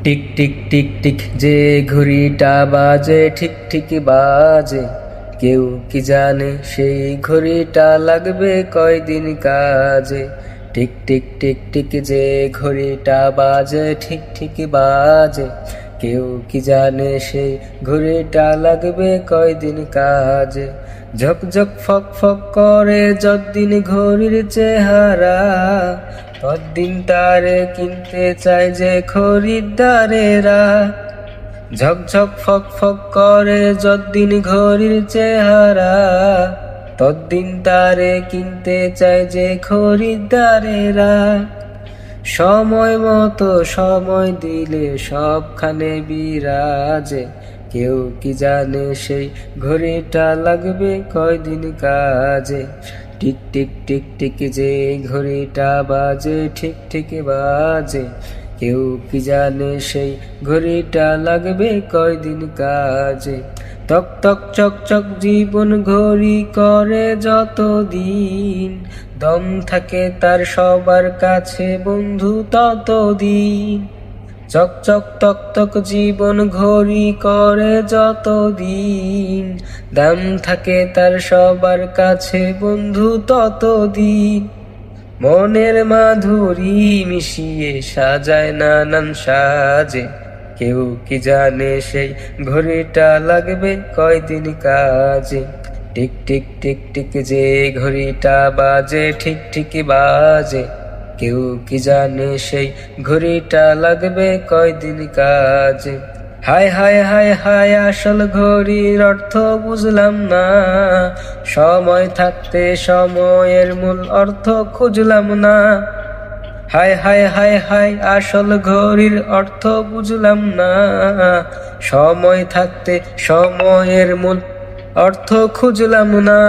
Tick tick tick tick যে ঘড়িটা বাজে ঠিক ঠিক বাজে, কেউ কি জানে সেই ঘড়িটা লাগবে কয়দিন কাজে। টিক টিক টিক টিক যে ঘড়িটা বাজে ঠিক ঠিক বাজে, কেউ কি জানে সেই ঘড়িটা লাগবে কয়দিন কাজে। ঝকঝক ফক ফক করে যতদিন ঘড়ির চেহারা, ততদিন তারে কিনতে চায় যে খরিদ্দারেরা। ঝকঝক ফক ফক করে যতদিন ঘড়ির চেহারা, ততদিন তারে কিনতে চায় যে খরিদ্দারেরা। সময় মতো সময় দিলে সবখানে বিরাজে, কেউ কি জানে সেই ঘড়িটা লাগবে কয়দিন কাজে। টিক টিক টিক টিক যে ঘড়িটা বাজে ঠিক ঠিক বাজে, কেউ কি জানে সেই ঘড়িটা লাগবে কয়দিন কাজে। তক তক চক চক জীবন ঘড়ি করে যতদিন, দম থাকে তার সবার কাছে বন্ধু ততদিন। চক চক তক তক জীবন ঘড়ি করে যতদিন, দাম থাকে তার সবার কাছে বন্ধু ততদিন। মনের মাধুরী মিশিয়ে সাজায় নানান সাজে, কেউ কি জানে সেই ঘড়িটা লাগবে কয়দিন কাজে। টিক টিক টিক টিক যে ঘড়িটা বাজে ঠিক ঠিক বাজে, কেউ কি জানে সেই ঘড়িটা লাগবে কয়দিন কাজে। হায় হায় হায় হায় আসল ঘড়ির অর্থ বুঝলাম না, সময় থাকতে সময়ের মূল অর্থ খুঁজলাম না। হায় হায় হায় হায় আসল ঘড়ির অর্থ বুঝলাম না, সময় থাকতে সময়ের মূল অর্থ খুঁজলাম না।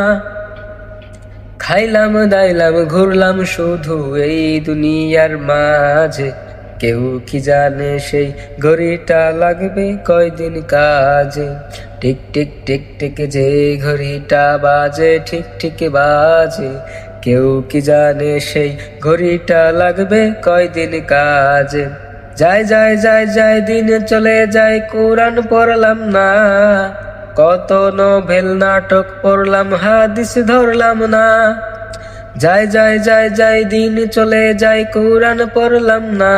খাইলাম দাইলাম ঘুরলাম শুধু এই দুনিয়ার মাঝে, কেউ কি জানে সেই ঘড়িটা লাগবে কয়দিন কাজে। টিক টিক টিক টিক যে ঘড়িটা বাজে ঠিক ঠিক বাজে, কেউ কি জানে সেই ঘড়িটা লাগবে কয়দিন কাজে। যায় যায় যায় যায় দিন চলে যায় কোরআন পড়লাম না, কত নোভেল নাটক পড়লাম হাদিস ধরলাম না। যায় যায় যায় যায় দিন চলে যায় কোরআন পড়লাম না,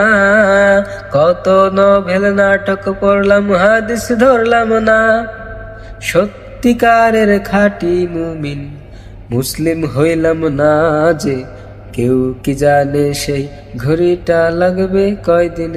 কত নোভেল নাটক পড়লাম হাদিস ধরলাম না। সত্যিকারের খাঁটি মুমিন মুসলিম হইলাম না যে, কেউ কি জানে সেই ঘড়িটা লাগবে কয়দিন